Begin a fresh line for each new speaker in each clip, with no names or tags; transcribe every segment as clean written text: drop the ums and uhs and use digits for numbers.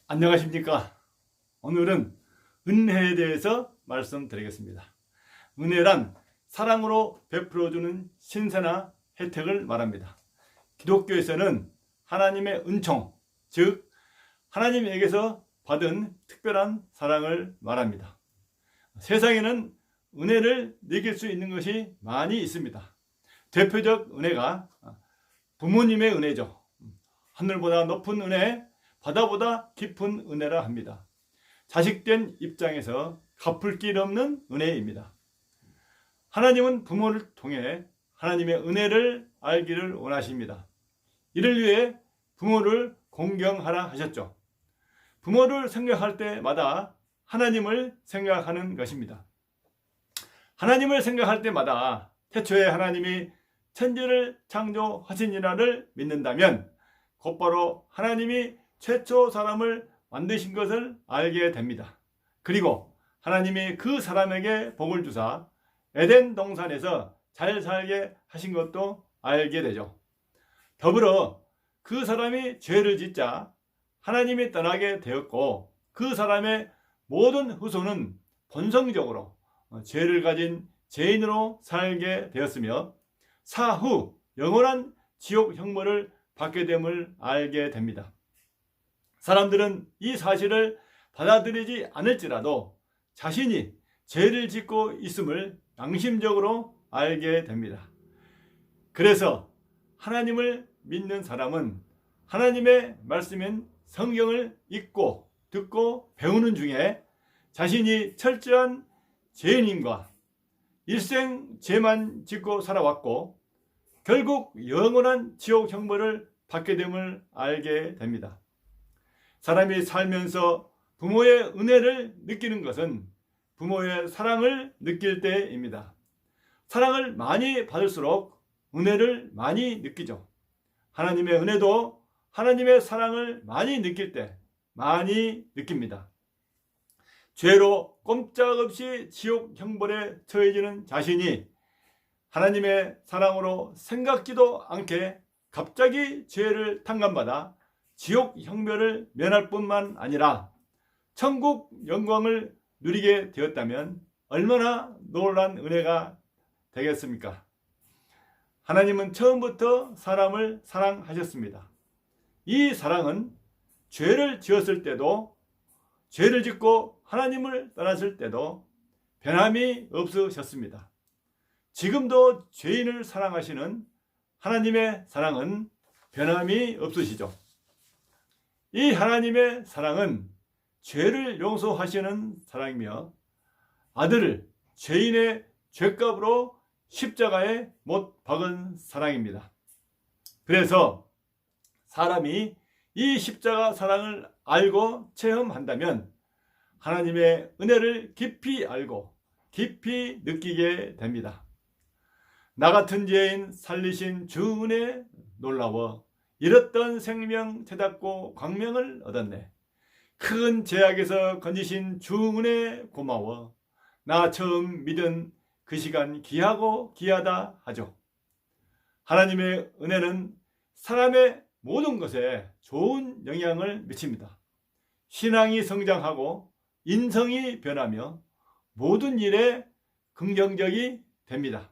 안녕하십니까? 오늘은 은혜에 대해서 말씀드리겠습니다. 은혜란 사랑으로 베풀어주는 신세나 혜택을 말합니다. 기독교에서는 하나님의 은총, 즉 하나님에게서 받은 특별한 사랑을 말합니다. 세상에는 은혜를 느낄 수 있는 것이 많이 있습니다. 대표적 은혜가 부모님의 은혜죠. 하늘보다 높은 은혜, 바다보다 깊은 은혜라 합니다. 자식된 입장에서 갚을 길 없는 은혜입니다. 하나님은 부모를 통해 하나님의 은혜를 알기를 원하십니다. 이를 위해 부모를 공경하라 하셨죠. 부모를 생각할 때마다 하나님을 생각하는 것입니다. 하나님을 생각할 때마다 태초에 하나님이 천지를 창조하시니라를 믿는다면 곧바로 하나님이 최초 사람을 만드신 것을 알게 됩니다. 그리고 하나님이 그 사람에게 복을 주사 에덴 동산에서 잘 살게 하신 것도 알게 되죠. 더불어 그 사람이 죄를 짓자 하나님이 떠나게 되었고 그 사람의 모든 후손은 본성적으로 죄를 가진 죄인으로 살게 되었으며 사후 영원한 지옥 형벌을 받게 됨을 알게 됩니다. 사람들은 이 사실을 받아들이지 않을지라도 자신이 죄를 짓고 있음을 양심적으로 알게 됩니다. 그래서 하나님을 믿는 사람은 하나님의 말씀인 성경을 읽고 듣고 배우는 중에 자신이 철저한 죄인임과 일생 죄만 짓고 살아왔고 결국 영원한 지옥 형벌을 받게 됨을 알게 됩니다. 사람이 살면서 부모의 은혜를 느끼는 것은 부모의 사랑을 느낄 때입니다. 사랑을 많이 받을수록 은혜를 많이 느끼죠. 하나님의 은혜도 하나님의 사랑을 많이 느낄 때 많이 느낍니다. 죄로 꼼짝없이 지옥 형벌에 처해지는 자신이 하나님의 사랑으로 생각지도 않게 갑자기 죄를 탕감받아 지옥 형벌을 면할 뿐만 아니라 천국 영광을 누리게 되었다면 얼마나 놀라운 은혜가 되겠습니까? 하나님은 처음부터 사람을 사랑하셨습니다. 이 사랑은 죄를 지었을 때도 죄를 짓고 하나님을 떠났을 때도 변함이 없으셨습니다. 지금도 죄인을 사랑하시는 하나님의 사랑은 변함이 없으시죠. 이 하나님의 사랑은 죄를 용서하시는 사랑이며 아들을 죄인의 죄값으로 십자가에 못 박은 사랑입니다. 그래서 사람이 이 십자가 사랑을 알고 체험한다면 하나님의 은혜를 깊이 알고 깊이 느끼게 됩니다. 나 같은 죄인 살리신 주 은혜 놀라워 잃었던 생명 되찾고 광명을 얻었네. 큰 죄악에서 건지신 주 은혜 고마워. 나 처음 믿은 그 시간 귀하고 귀하다 하죠. 하나님의 은혜는 사람의 모든 것에 좋은 영향을 미칩니다. 신앙이 성장하고 인성이 변하며 모든 일에 긍정적이 됩니다.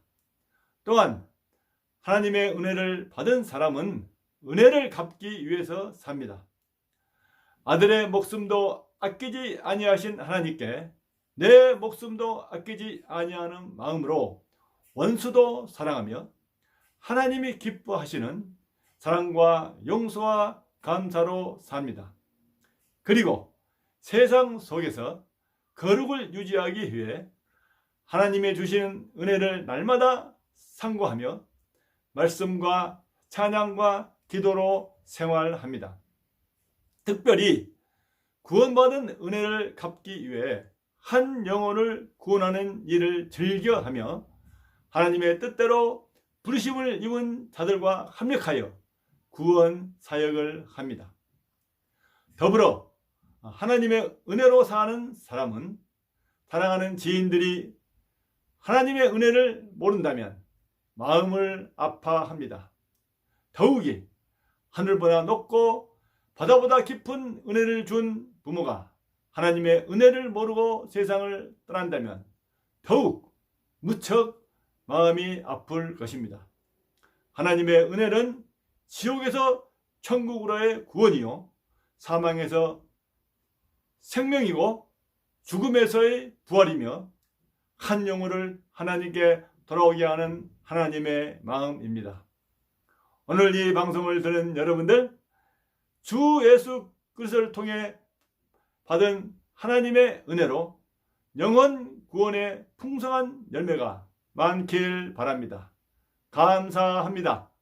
또한 하나님의 은혜를 받은 사람은 은혜를 갚기 위해서 삽니다. 아들의 목숨도 아끼지 아니하신 하나님께 내 목숨도 아끼지 아니하는 마음으로 원수도 사랑하며 하나님이 기뻐하시는 사랑과 용서와 감사로 삽니다. 그리고 세상 속에서 거룩을 유지하기 위해 하나님의 주시는 은혜를 날마다 상고하며 말씀과 찬양과 기도로 생활합니다. 특별히 구원받은 은혜를 갚기 위해 한 영혼을 구원하는 일을 즐겨하며 하나님의 뜻대로 부르심을 입은 자들과 합력하여 구원 사역을 합니다. 더불어 하나님의 은혜로 사는 사람은 사랑하는 지인들이 하나님의 은혜를 모른다면 마음을 아파합니다. 더욱이 하늘보다 높고 바다보다 깊은 은혜를 준 부모가 하나님의 은혜를 모르고 세상을 떠난다면 더욱 무척 마음이 아플 것입니다. 하나님의 은혜는 지옥에서 천국으로의 구원이요, 사망에서 생명이고 죽음에서의 부활이며 한 영혼을 하나님께 돌아오게 하는 하나님의 마음입니다. 오늘 이 방송을 들은 여러분들, 주 예수 그리스도를 통해 받은 하나님의 은혜로 영혼 구원의 풍성한 열매가 많길 바랍니다. 감사합니다.